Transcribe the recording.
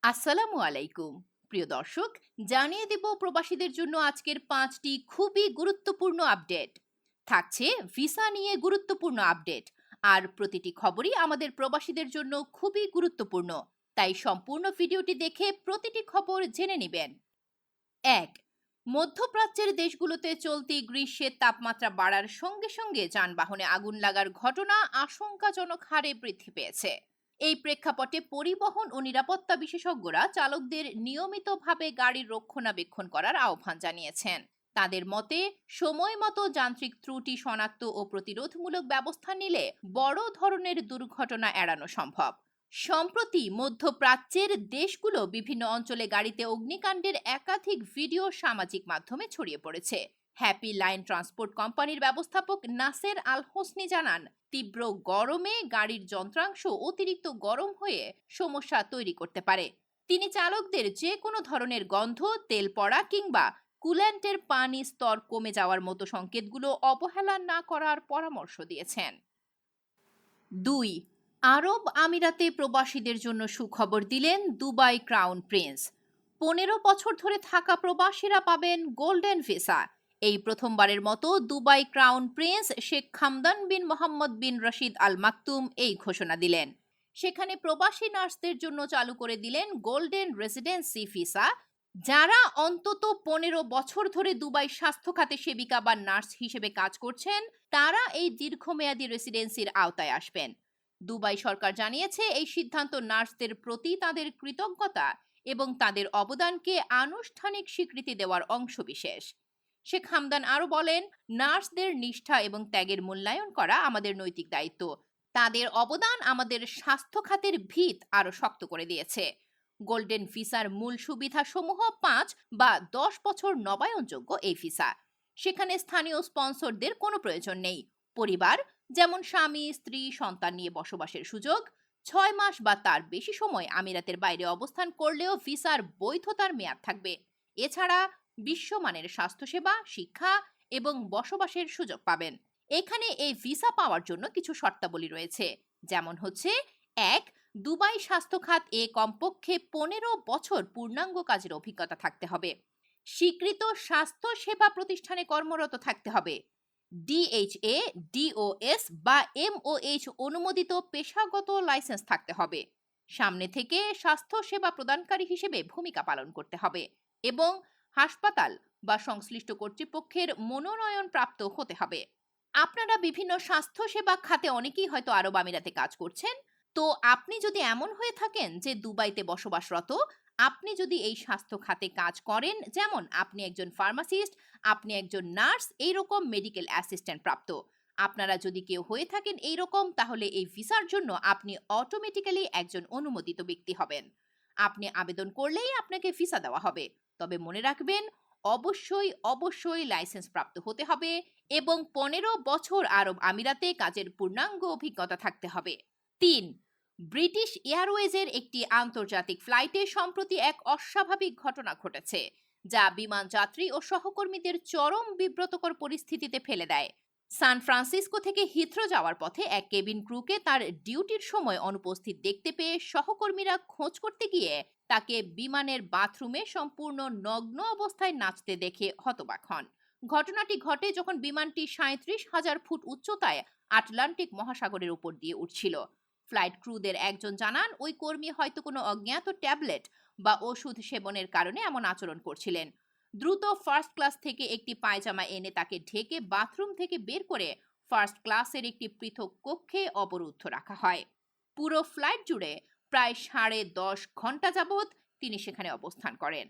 আসসালামু আলাইকুম প্রিয় দর্শক, জানিয়ে দেব প্রবাসীদের জন্য আজকের 5টি খুবই গুরুত্বপূর্ণ আপডেট থাকছে। ভিসা নিয়ে গুরুত্বপূর্ণ আপডেট, আর প্রতিটি খবরই আমাদের প্রবাসীদের জন্য খুবই গুরুত্বপূর্ণ, তাই সম্পূর্ণ ভিডিওটি দেখে প্রতিটি খবর জেনে নেবেন। 1, মধ্যপ্রাচ্যের দেশগুলোতে চলতি গ্রীষ্মের তাপমাত্রা বাড়ার সঙ্গে সঙ্গে যানবাহনে আগুন লাগার ঘটনা আশঙ্কাজনক হারে বৃদ্ধি পেয়েছে। এই প্রেক্ষাপটে পরিবহন ও নিরাপত্তা বিশেষজ্ঞরা চালকদের নিয়মিতভাবে গাড়ির রক্ষণাবেক্ষণ করার আহ্বান জানিয়েছেন। তাদের মতে, সময় মতো যান্ত্রিক ত্রুটি শনাক্ত ও প্রতিরোধমূলক ব্যবস্থা নিলে বড় ধরনের দুর্ঘটনা এড়ানো সম্ভব। সম্প্রতি মধ্যপ্রাচ্যের দেশগুলো বিভিন্ন অঞ্চলে গাড়িতে অগ্নিকাণ্ডের একাধিক ভিডিও সামাজিক মাধ্যমে ছড়িয়ে পড়েছে। হ্যাপি লাইন ট্রান্সপোর্ট কোম্পানির ব্যবস্থাপক নাসের আল হোসনি জানান, তীব্র গরমে গাড়ির যন্ত্রাংশ অতিরিক্ত গরম হয়ে সমস্যা তৈরি করতে পারে। তিনি চালকদের যে কোনো ধরনের গন্ধ, তেল পড়া কিংবা কুল্যান্টের পানি স্তর কমে যাওয়ার মতো সংকেতগুলো অবহেলা না করার পরামর্শ দিয়েছেন। 2, আরব আমিরাতে প্রবাসীদের জন্য সুখবর দিলেন দুবাই ক্রাউন প্রিন্স। 15 বছর ধরে থাকা প্রবাসীরা পাবেন গোল্ডেন ভিসা। এই প্রথমবারের মতো দুবাই ক্রাউন প্রিন্স শেখ খামদান বিন মোহাম্মদ বিন রশিদ আল মাকতুম এই ঘোষণা দিলেন। সেখানে প্রবাসী নার্সদের জন্য চালু করে দিলেন গোল্ডেন রেসিডেন্সি ভিসা। যারা অন্তত 15 বছর ধরে দুবাই স্বাস্থ্য খাতে সেবিকা বা নার্স হিসেবে কাজ করছেন, তারা এই দীর্ঘমেয়াদী রেসিডেন্সির আওতায় আসবেন। দুবাই সরকার জানিয়েছে, এই সিদ্ধান্ত নার্সদের প্রতি তাদের কৃতজ্ঞতা এবং তাদের অবদানকে আনুষ্ঠানিক স্বীকৃতি দেওয়ার অংশবিশেষ। শেখ হামদান আরও বলেন, নার্সদের নিষ্ঠা এবং ত্যাগের মূল্যায়ন করা আমাদের নৈতিক দায়িত্ব। তাদের অবদান আমাদের স্বাস্থ্য খাতের ভিত আরও শক্ত করে দিয়েছে। গোল্ডেন ভিসার মূল সুবিধা সমূহ 5 বা 10 বছর নবায়নযোগ্য এই ভিসা। সেখানে স্থানীয় স্পন্সরদের কোনো প্রয়োজন নেই। পরিবার, যেমন স্বামী, স্ত্রী, সন্তান নিয়ে বসবাসের সুযোগ। 6 মাস বা তার বেশি সময় আমিরাতের বাইরে অবস্থান করলেও ভিসার বৈধতার মেয়াদ থাকবে। এছাড়া বিশ্বমানের স্বাস্থ্যসেবা, শিক্ষা এবং বসবাসের সুযোগ পাবেন। এখানে এই ভিসা পাওয়ার জন্য কিছু শর্তাবলী রয়েছে, যেমন হচ্ছে: 1, দুবাই স্বাস্থ্য খাত এ কমপক্ষে 15 বছর পূর্ণাঙ্গ কাজের অভিজ্ঞতা থাকতে হবে। স্বীকৃত স্বাস্থ্য সেবা প্রতিষ্ঠানে কর্মরত থাকতে হবে। ডিএইচএ, ডিওএস বা এমওএইচ অনুমোদিত পেশাগত লাইসেন্স থাকতে হবে। সামনে থেকে স্বাস্থ্য সেবা প্রদানকারী হিসেবে ভূমিকা পালন করতে হবে এবং হাসপাতাল বা সংশ্লিষ্ট কর্তৃপক্ষের মনোনয়ন প্রাপ্ত হতে হবে। আপনারা বিভিন্ন স্বাস্থ্য সেবা খাতে অনেকেই হয়তো আরব আমিরাতে কাজ করছেন। তো আপনি যদি এমন হয়ে থাকেন যে দুবাইতে বসবাসরত, আপনি যদি এই স্বাস্থ্য খাতে কাজ করেন, যেমন আপনি একজন ফার্মাসিস্ট, আপনি একজন নার্স, এইরকম মেডিকেল অ্যাসিস্ট্যান্ট প্রাপ্ত, আপনারা যদি কেউ হয়ে থাকেন এইরকম, তাহলে এই ভিসার জন্য আপনি অটোমেটিক্যালি একজন অনুমোদিত ব্যক্তি হবেন। আপনি আবেদন করলেই আপনাকে ভিসা দেওয়া হবে। তবে মনে রাখবেন, অবশ্যই লাইসেন্স প্রাপ্ত হতে হবে এবং 15 বছর আরব আমিরাতে কাজের পূর্ণাঙ্গ অভিজ্ঞতা থাকতে হবে। 3, ব্রিটিশ এয়ারওয়েজের একটি আন্তর্জাতিক ফ্লাইটে সম্প্রতি এক অস্বাভাবিক ঘটনা ঘটেছে, যা বিমান যাত্রী ও সহকর্মীদের চরম বিব্রতকর পরিস্থিতিতে ফেলে দেয়। সান ফ্রান্সিসকো থেকে হিথ্রো যাওয়ার পথে এক কেবিন ক্রুকে তার ডিউটির সময় অনুপস্থিত দেখতে পেয়ে সহকর্মীরা খোঁজ করতে গিয়ে তাকে বিমানের বাথরুমে সম্পূর্ণ নগ্ন অবস্থায় নাচতে দেখে হতবাক হন। ঘটনাটি ঘটে যখন বিমানটি 37,000 ফুট উচ্চতায় আটলান্টিক মহাসাগরের উপর দিয়ে উঠছিল। ফ্লাইট ক্রুদের একজন জানান, ওই কর্মী হয়তো কোনো অজ্ঞাত ট্যাবলেট বা ওষুধ সেবনের কারণে এমন আচরণ করছিলেন। দ্রুত ফার্স্ট ক্লাস থেকে একটি পায়জামা এনে তাকে ঢেকে বাথরুম থেকে বের করে ফার্স্ট ক্লাসের একটি পৃথক কক্ষে অবরুদ্ধ রাখা হয়। পুরো ফ্লাইট জুড়ে প্রায় 10.5 ঘন্টা যাবৎ তিনি সেখানে অবস্থান করেন।